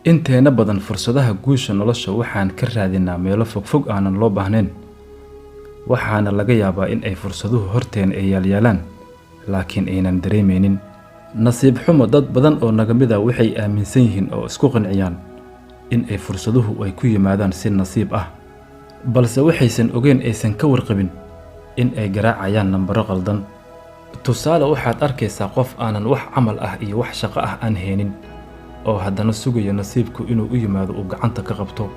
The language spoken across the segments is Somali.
inteena badan fursadaha guusha nolosha waxaan ka raadinaa meelo fogfog aanan loo baahnayn, waxaana laga yaabaa in ay fursaduhu horteen ay yaalyaalaan laakiin aynan dareemaynin. nasiib xumo dad badan oo naga mid ah waxay aaminsan yihiin oo isku qanciyaan in ay fursaduhu ay ku yimaadaan si nasiib ah, balse waxaysan ogeyn aysan ka warqabin in ay garaacayaan nambaro qaldan. tusaale waxaad arkaysaa qof aanan wax camal ah iyo wax shaqo ah aan haynin oo haddana sugayo nasiibku inuu u yimaado uu gacanta ka qabto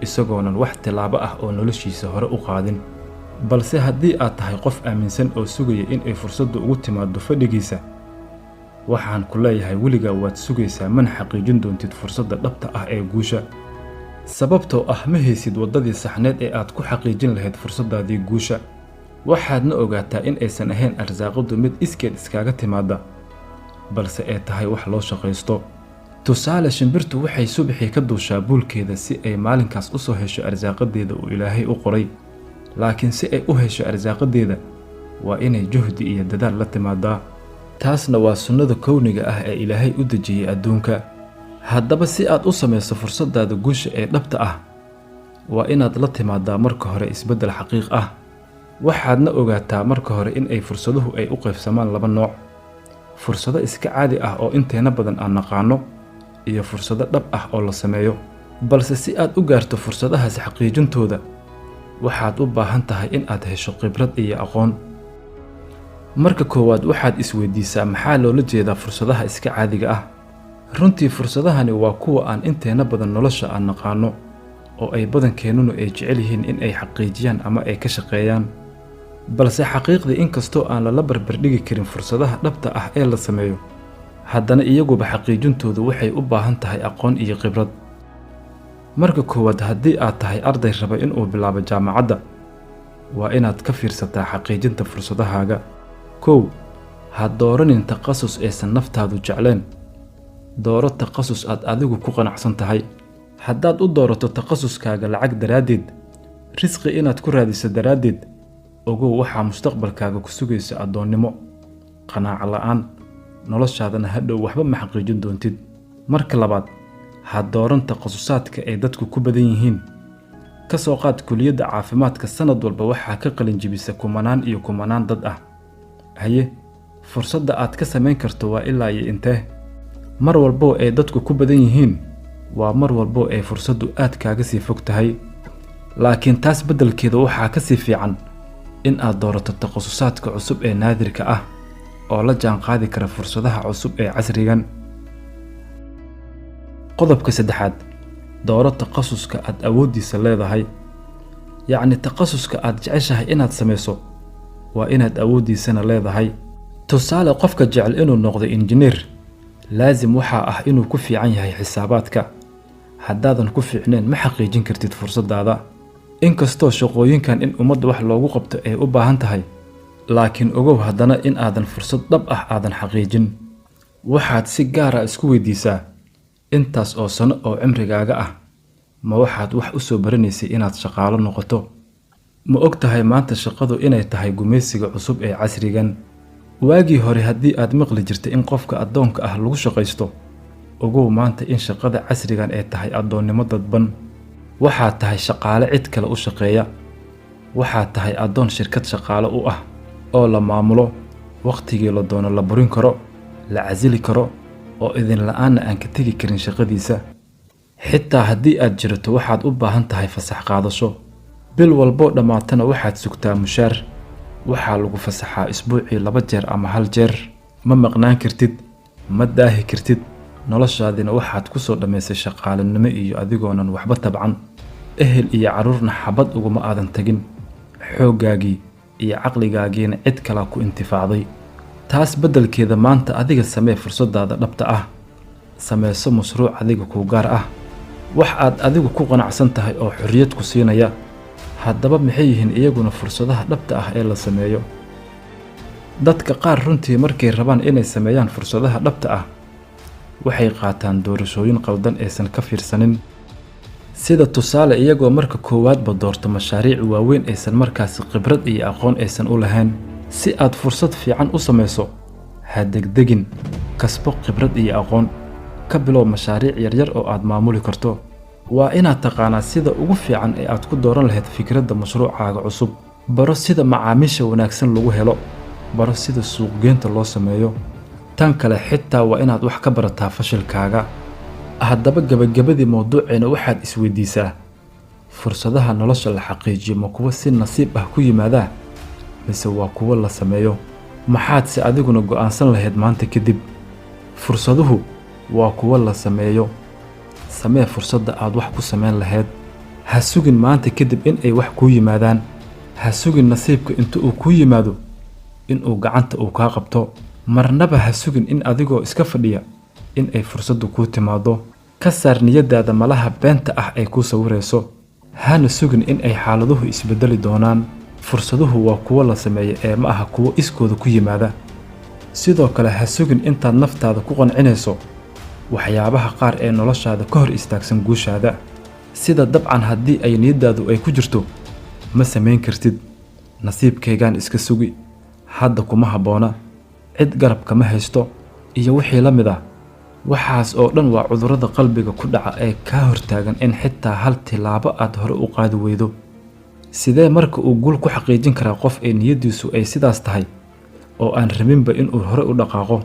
isagoonan wax tilaabo ah oo noloshiisa hore u qaadin. balse haddii aad tahay qof aaminsan oo sugaya in ay fursaddu ugu timaado fadhigiisa, waxaan ku leeyahay weligaa waad sugaysaa mana xaqiijin doontid fursadda dhabta ah ee guusha, sababtoo ah ma haysid waddadii saxneed ee aad ku xaqiijin lahayd fursaddaadii guusha. waxaadna ogaataa in aysan ahayn arsaaqadu mid iskeed iskaaga timaada, balse ay tahay wax loo shaqaysto. tusaale, shimbirtu waxay subaxii ka duushaa buulkeeda si ay maalinkaas u soo hesho arsaaqadeeda uu Ilaahay u qoray, laakiin si ay u hesho arsaaqadeeda waa inay juhdi iyo dadaal la timaadaa. taasna waa sunnada kowniga ah ee Ilaahay u dejiyey adduunka. haddaba si aad u samayso fursaddaada guusha ee dhabta ah, waa inaad la timaadaa marka hore isbeddel xaqiiq ah. waxaadna ogaataa marka hore in ay fursaduhu ay u qaybsamaan laba nooc: fursado iska caadi ah oo inteena badan aan naqaano, iyo fursado dhab ah oo la sameeyo. balse si aad u gaarto fursadahaas xaqiijintooda, waxaad u baahan tahay in aad hesho khibrad iyo aqoon. marka koowaad waxaad isweydiisaa maxaa loola jeedaa fursadaha iska caadiga ah. runtii fursadahani waa kuwa aan inteena badan nolosha aan naqaano oo ay badankeenunu ay jecel yihiin in ay xaqiijiyaan ama ay ka shaqeeyaan, balse xaqiiqdii inkastoo aan lala barbardhigi karin fursadaha dhabta ah ee la sameeyo, haddana iyaguba xaqiijintoodu waxay u baahan tahay aqoon iyo khibrad. marka koowaad, haddii aad tahay arday raba inuu bilaabo jaamacadda, waa inaad ka fiirsataa xaqiijinta fursadahaaga. 1. ha dooranin takhasus aysan naftaadu jecleen. dooro takhasus aad adigu ku qanacsan tahay. haddaad u doorato takhasuskaaga lacag daraaddeed, risqi inaad ku raadiso daraaddeed, ogow waxaa mustaqbalkaaga ku sugaysa addoonnimo, qanaaco la'aan, noloshaadana hadhow waxba ma xaqiijin doontid. marka labaad, ha dooran takhasusaadka ay dadku ku badan yihiin. ka soo qaad kuliyadda caafimaadka, sanad walba waxaa ka qalin jebisa kumanaan iyo kumanaan dad ah. haye, fursadda aad ka samayn karto waa ilaa iyo intee? mar walboo ay dadku ku badan yihiin waa mar walboo ay fursaddu aad kaaga sii fog tahay. laakiin taas beddelkeeda waxaa ka sii fiican in aad doorato takhasusaadka cusub ee naadirka ah oo la jaanqaadi kara fursadaha cusub ee casrigan. qodobka 3, dooro takhasuska aad awooddiisa leedahay. yacni takhasuska aad jeceshahay inaad samayso waa inaad awooddiisana leedahay. tusaale, qofka jecel inuu noqdo injineer, laasim waxaa ah inuu ku fiican yahay xisaabaadka. haddaadan ku fiicneen ma xaqiijin kartid fursaddaada. inkastoo shaqooyinkan in ummadda wax loogu qabto ay u baahan tahay, laakiin ogow haddana in aadan fursad dhab ah aadan xaqiijin. waxaad si gaara isku weydiisaa, intaas oo sano oo cimrigaaga ah ma waxaad wax u soo baranaysay inaad shaqaalo noqoto? ma og tahay maanta shaqadu inay tahay gumaysiga cusub ee casrigan? waagii hore haddii aad maqli jirtay in qofka addoonka ah lagu shaqaysto, ogow maanta in shaqada casrigan ay tahay addoonnimo dadban. waxaad tahay shaqaale cid kale u shaqeeya. waxaad tahay addoon shirkad shaqaale u ah oo la maamulo, wakhtigii la doono la burin karo, la casili karo, oo idin la'aanna aan ka tegi karin shaqadiisa. xitaa haddii aad jirato waxaad u baahan tahay fasax qaadasho. bil walboo dhammaatana waxaad sugtaa mushaar. waxaa lagu fasaxaa isbuucii 2 jeer ama 1 jeer. ma maqnaan kartid, ma daahi kartid. noloshaadina waxaad ku soo dhammaysay shaqaalinimo iyo adigoonan waxba tabcan. ehel iyo carruurna xabad uguma aadan tagin. xooggaagii iyo caqligaagiina cid kalaa ku intifaacday. taas beddelkeeda maanta adiga samee fursaddaada dhabta ah. samayso mashruuc adiga kuu gaar ah, wax aad adigu ku qanacsan tahay oo xorriyad ku siinaya. haddaba maxay yihiin iyaguna fursadaha dhabta ah ee la sameeyo? dadka qaar runtii markay rabaan inay sameeyaan fursadaha dhabta ah, waxay qaataan doorashooyin qaldan aysan ka fiirsanin. sida tusaale, iyagoo marka koowaadba doorto mashaariic waaweyn aysan markaasi khibrad iyo aqoon aysan u lahayn. si aad fursad fiican u samayso, ha degdegin, kasbo khibrad iyo aqoon. ka bilow mashaariic yaryar oo aad maamuli karto. waa inaad taqaanaa sida ugu fiican ee aad ku dooran lahayd fikradda mashruucaaga cusub. baro sida macaamiisha wanaagsan lagu helo. baro sida suuqgeynta loo sameeyo. tan kale xitaa waa inaad wax ka barataa fashilkaaga. haddaba gabagabadii mawduuceena waxaad isweydiisaa, fursadaha nolosha la xaqiijiyo ma kuwa si nasiib ah ku yimaadaa mise waa kuwo la sameeyo? maxaad si adiguna go'aansan lahayd maanta kadib? fursaduhu waa kuwo la sameeyo. samee fursadda aad wax ku samayn lahayd. ha sugin maanta kadib in ay wax kuu yimaadaan. ha sugin nasiibka inta uu kuu yimaado inuu gacanta uu kaa qabto. marnaba ha sugin in adigoo iska fadhiya in ay fursaddu kuu timaado. ka saar niyadaada malaha beenta ah ay kuu sawirayso. hana sugin in ay xaaladuhu isbedeli doonaan. fursaduhu waa kuwo la sameeyo ee ma aha kuwo iskooda ku yimaada. sidoo kale ha sugin intaad naftaada ku qancinayso waxyaabaha qaar ee noloshaada ka hor istaagsan guushaada. sida dabcan haddii ay niyadaadu ay ku jirto, ma samayn kartid. nasiibkaygaan iska sugi. hadda kuma habboona. cid garab kama haysto iyo wixii la mid ah. waxaas oo dhan waa cudurrada qalbiga ku dhaca ee kaa hortaagan in xitaa hal tilaabo aad hore u qaadi weydo. sidee marka uu guul ku xaqiijin karaa qof ee niyadiisu ay sidaas tahay oo aan rabinba inuu hore u dhaqaaqo?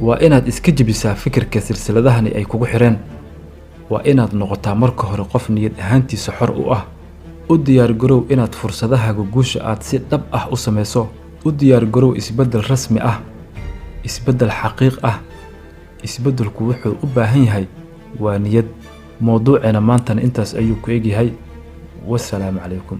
waa inaad iska jebisaa fikirka silsiladahani ay kugu xireen. waa inaad noqotaa marka hore qof niyad ahaantiisa xor u ah. u diyaargarow inaad fursadahaaga guusha aad si dhab ah u samayso. u diyaargarow isbeddel rasmi ah, isbeddel xaqiiq ah. isbeddelku wuxuu u baahan yahay waa niyad. mawduuceena maantana intaas ayuu ku egyahay. wassalaamu calaykum.